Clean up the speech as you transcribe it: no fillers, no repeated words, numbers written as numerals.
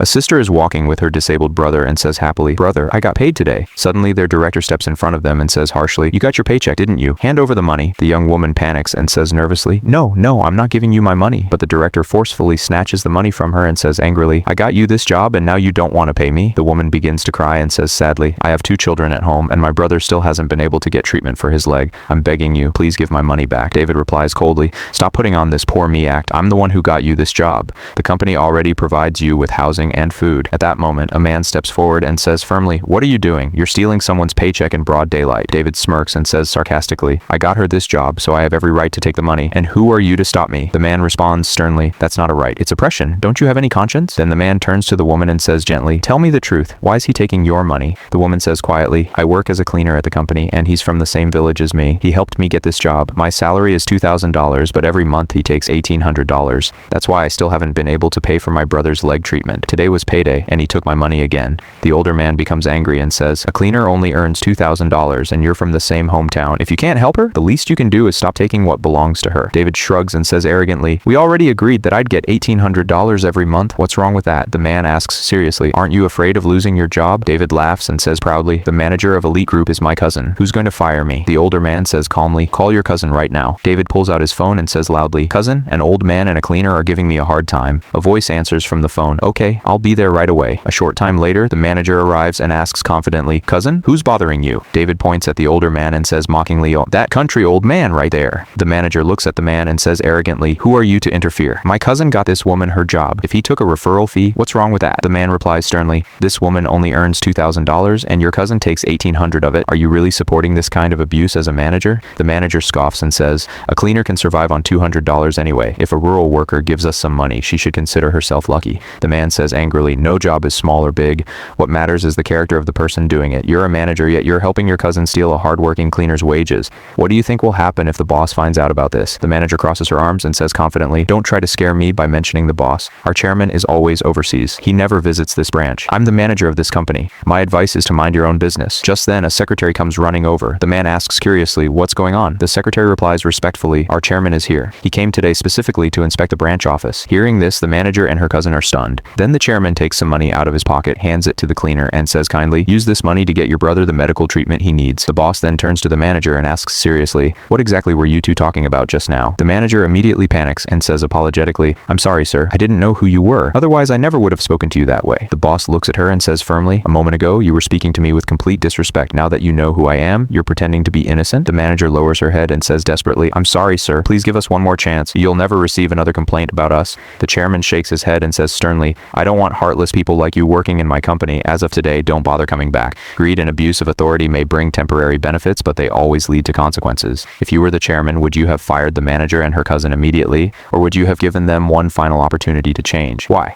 A sister is walking with her disabled brother and says happily, "Brother, I got paid today." Suddenly, their director steps in front of them and says harshly, "You got your paycheck, didn't you? Hand over the money." The young woman panics and says nervously, "No, no, I'm not giving you my money." But the director forcefully snatches the money from her and says angrily, "I got you this job and now you don't want to pay me?" The woman begins to cry and says sadly, "I have 2 children at home and my brother still hasn't been able to get treatment for his leg. I'm begging you, please give my money back." David replies coldly, "Stop putting on this poor me act. I'm the one who got you this job. The company already provides you with housing and food." At that moment, a man steps forward and says firmly, "What are you doing? You're stealing someone's paycheck in broad daylight." David smirks and says sarcastically, "I got her this job, so I have every right to take the money. And who are you to stop me?" The man responds sternly, "That's not a right. It's oppression. Don't you have any conscience?" Then the man turns to the woman and says gently, "Tell me the truth. Why is he taking your money?" The woman says quietly, "I work as a cleaner at the company, and he's from the same village as me. He helped me get this job. My salary is $2,000, but every month he takes $1,800. That's why I still haven't been able to pay for my brother's leg treatment. Today was payday, and he took my money again." The older man becomes angry and says, "A cleaner only earns $2,000 and you're from the same hometown. If you can't help her, the least you can do is stop taking what belongs to her." David shrugs and says arrogantly, "We already agreed that I'd get $1,800 every month. What's wrong with that?" The man asks seriously, "Aren't you afraid of losing your job?" David laughs and says proudly, "The manager of Elite Group is my cousin. Who's going to fire me?" The older man says calmly, "Call your cousin right now." David pulls out his phone and says loudly, "Cousin, an old man and a cleaner are giving me a hard time." A voice answers from the phone, "Okay, I'll be there right away." A short time later, the manager arrives and asks confidently, "Cousin, who's bothering you?" David points at the older man and says mockingly, "Oh, that country old man right there." The manager looks at the man and says arrogantly, "Who are you to interfere? My cousin got this woman her job. If he took a referral fee, what's wrong with that?" The man replies sternly, "This woman only earns $2,000 and your cousin takes $1,800 of it. Are you really supporting this kind of abuse as a manager?" The manager scoffs and says, "A cleaner can survive on $200 anyway. If a rural worker gives us some money, she should consider herself lucky." The man says angrily, "No job is small or big. What matters is the character of the person doing it. You're a manager, yet you're helping your cousin steal a hardworking cleaner's wages. What do you think will happen if the boss finds out about this?" The manager crosses her arms and says confidently, "Don't try to scare me by mentioning the boss. Our chairman is always overseas. He never visits this branch. I'm the manager of this company. My advice is to mind your own business." Just then, a secretary comes running over. The man asks curiously, "What's going on?" The secretary replies respectfully, "Our chairman is here. He came today specifically to inspect the branch office." Hearing this, the manager and her cousin are stunned. Then the chairman takes some money out of his pocket, hands it to the cleaner, and says kindly, "Use this money to get your brother the medical treatment he needs." The boss then turns to the manager and asks seriously, "What exactly were you two talking about just now?" The manager immediately panics and says apologetically, "I'm sorry, sir. I didn't know who you were. Otherwise, I never would have spoken to you that way." The boss looks at her and says firmly, "A moment ago, you were speaking to me with complete disrespect. Now that you know who I am, you're pretending to be innocent?" The manager lowers her head and says desperately, "I'm sorry, sir. Please give us one more chance. You'll never receive another complaint about us." The chairman shakes his head and says sternly, "I don't want heartless people like you working in my company. As of today, don't bother coming back. Greed and abuse of authority may bring temporary benefits, but they always lead to consequences. If you were the chairman, would you have fired the manager and her cousin immediately, or would you have given them one final opportunity to change? Why?"